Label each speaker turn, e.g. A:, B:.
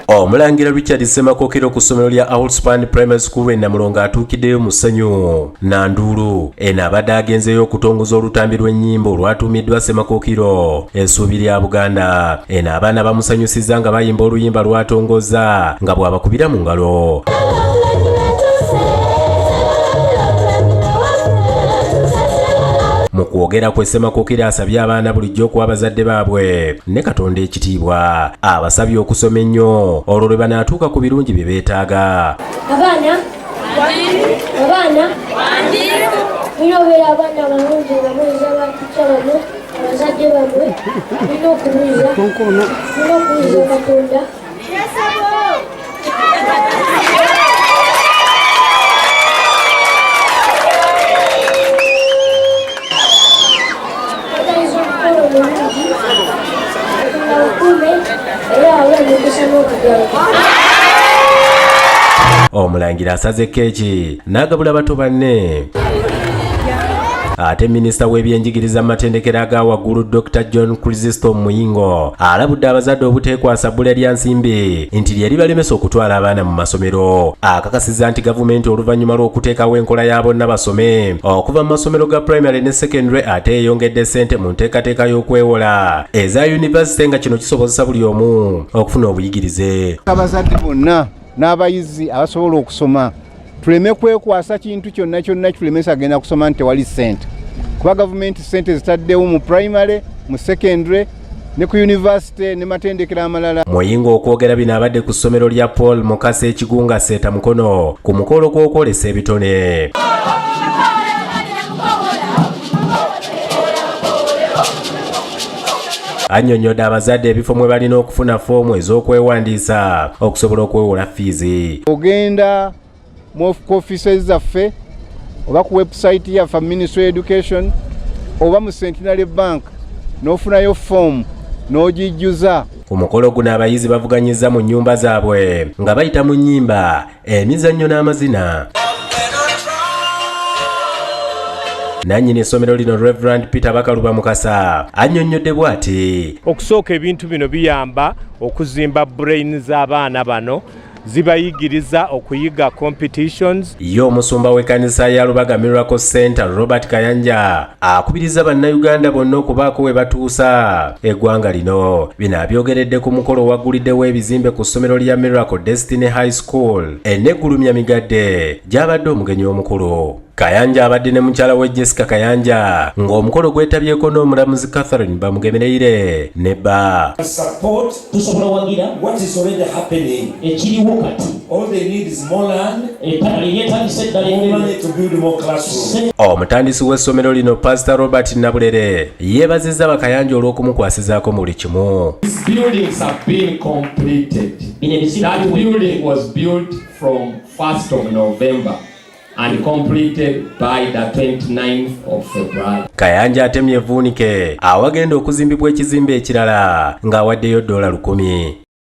A: Omulangira Richard Semakokero ku ssomero lya Outspan Primary School e Namulongo atuukiddeyo mu ssanyu Nandulu eno abadde agenzeeyo okutongoza olutambi lw'ennyimba olwatuumiddwa Semakokero essuubi lya Buganda. Eno abaana bamusanyusizza nga bayimba oluyimba lwatongoza nga bw'abakubira mu ngalo. Mu kwogera kwe Semakokero asabye abaana bulijjo okuwa abazadde baabwe ne Katonda ekitiibwa. Abasabye okusoma ennyo olwo lwe banaatuuka ku birungi bye beetaaga.
B: Abaana nina obeera abaana balungi nga muyiza bakica bano abazadde bamwe nina okubuuza Katonda.
A: Omulangira asaze keeki n'agabula bato banne. Ate minisita w'ebyenjigiriza mu matendekero aga waggulu Dr. John Chrysostom Muyingo alabudde abazadde obuteekwasa bbula lya nsimbi nti lyeri balemesa okutwala abaana mu masomero. Akakasizza nti gavumenti oluvannyuma lw'okuteekawo enkola ya bonna basome okuva mu masomero ga primary ne secondary ate eyongedde ssente mu nteekateeka y'okwewola eza yunivasite nga kino kisobozesa buli omu okufuna obuyigirize.
C: Abazadde bonna n'abayizi abasobola okusoma tuleme kwekwasa kintu kyonna kilemesa agenda kusoma nti tewali ssente, kuba gavumenti ssente zitaddewo mu primary, mu secondary ne ku university ne matendekero amalala.
A: Muyingo okwogera bino abadde ku ssomero lya Paul Mukasa Ekigunga Seeta Mukono ku mukolo gw'okwolesa ebitone. Annyonnyodde abazadde ebifo mwe balina okufuna foomu ez'okwewandiisa okusobola okwewola fiizi.
C: Ogenda mu offices zaffe oba ku website yaffe Ministry of Education oba mu Centenary Bank n'ofunayo foomu n'ogijjuza.
A: Ku mukolo guno abayizi bavuganyizza mu nnyumba zaabwe nga bayita mu nnyimba, emizannyo n'amazina. Nannyini essomero lino Reverend Peter Bakaluba Mukasa annyonnyodde bw'ati.
D: Okusooka ebintu bino biyamba okuzimba brain z'abaana bano, zibayigiriza okuyiga competitions.
A: Yo omusumba w'ekkanisa ya Lubaga Miracle Center Robert Kayanja akubiriza bannayuganda bonna okubaako we batuusa eggwanga lino. Bino abyogeredde ku mukolo wagguliddewo ebizimbe ku ssomero lya Miracle Destiny High School eneggulumya migadde gy'abadde omugenyi omukulu. Kayanja abadde ne mukyala we Jessica Kayanja ng'omukolo gwetabyeko n'omulamuzi Catherine Bamugemereire ne bba.
E: Support tusobola wagira what is already happening. Ekiriwo kati. All they need is more land. Money to build more classrooms.
A: Omutandisi w'essomero lino Pastor Robert Nabulere yeebazizza Bakayanja olw'okumukwasizaako mu buli kimu.
F: These buildings have been completed. That building was built from 1st of November. And completed by the 29th of February.
A: Kayanja atemye vuunike awagenda okuzimbibwa ekizimbe ekirala ng'awaddeyo $10,000.